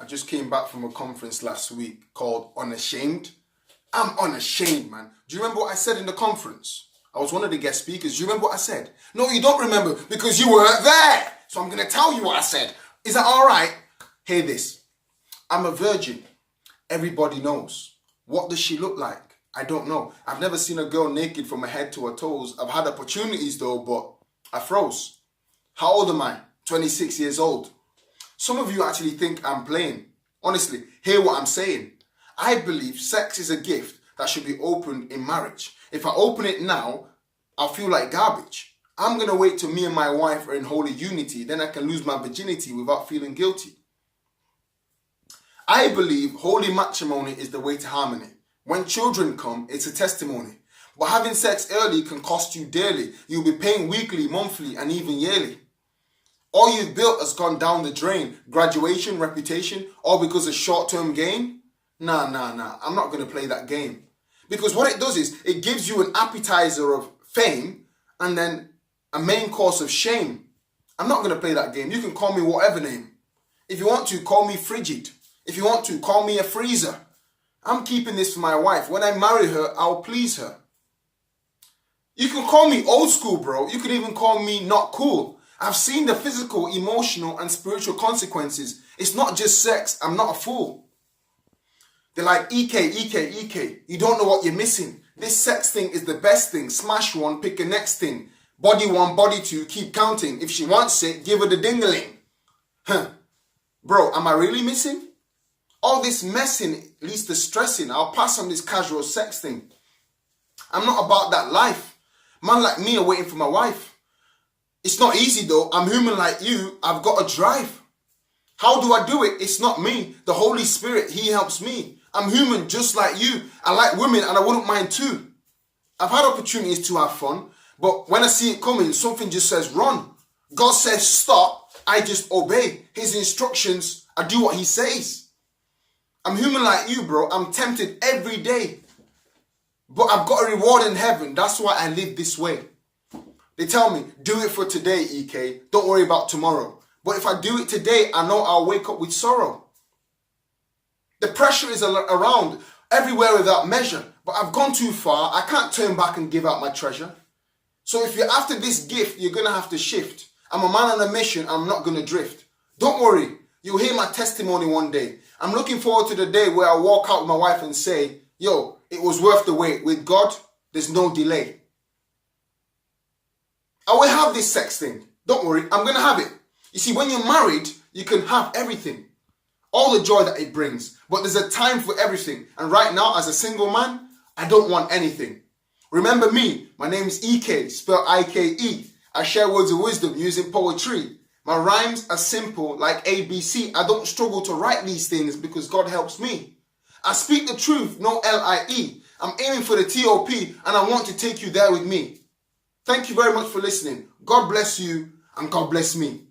I just came back from a conference last week called Unashamed. I'm unashamed, man. Do you remember what I said in the conference? I was one of the guest speakers. Do you remember what I said? No, you don't remember because you weren't there. So I'm going to tell you what I said. Is that all right? Hear this. I'm a virgin. Everybody knows. What does she look like? I don't know. I've never seen a girl naked from her head to her toes. I've had opportunities though, but I froze. How old am I? 26 years old. Some of you actually think I'm playing. Honestly, hear what I'm saying. I believe sex is a gift that should be opened in marriage. If I open it now, I'll feel like garbage. I'm going to wait till me and my wife are in holy unity. Then I can lose my virginity without feeling guilty. I believe holy matrimony is the way to harmony. When children come, it's a testimony. But having sex early can cost you dearly. You'll be paying weekly, monthly, and even yearly. All you've built has gone down the drain. Graduation, reputation, all because of short-term gain? Nah. I'm not going to play that game. Because what it does is, it gives you an appetizer of fame and then a main course of shame. I'm not going to play that game. You can call me whatever name. If you want to, call me frigid. If you want to, call me a freezer. I'm keeping this for my wife. When I marry her, I'll please her. You can call me old school, bro. You can even call me not cool. I've seen the physical, emotional, and spiritual consequences. It's not just sex. I'm not a fool. They're like, Ike. You don't know what you're missing. This sex thing is the best thing. Smash one, pick a next thing. Body one, body two, keep counting. If she wants it, give her the ding-a-ling. Bro, am I really missing? All this messing leads to stressing. I'll pass on this casual sex thing. I'm not about that life. Man like me are waiting for my wife. It's not easy though. I'm human like you. I've got a drive. How do I do it? It's not me. The Holy Spirit, He helps me. I'm human just like you. I like women and I wouldn't mind too. I've had opportunities to have fun, but when I see it coming, something just says run. God says stop. I just obey His instructions. I do what He says. I'm human like you, bro. I'm tempted every day. But I've got a reward in heaven. That's why I live this way. They tell me, do it for today, Ike. Don't worry about tomorrow. But if I do it today, I know I'll wake up with sorrow. The pressure is around everywhere without measure. But I've gone too far. I can't turn back and give out my treasure. So if you're after this gift, you're going to have to shift. I'm a man on a mission. I'm not going to drift. Don't worry. You'll hear my testimony one day. I'm looking forward to the day where I walk out with my wife and say, yo, it was worth the wait. With God, there's no delay. I will have this sex thing. Don't worry, I'm going to have it. You see, when you're married, you can have everything. All the joy that it brings. But there's a time for everything. And right now, as a single man, I don't want anything. Remember me, my name is Ike, spelled I-K-E. I share words of wisdom using poetry. My rhymes are simple like ABC. I don't struggle to write these things because God helps me. I speak the truth, no L-I-E. I'm aiming for the T-O-P and I want to take you there with me. Thank you very much for listening. God bless you and God bless me.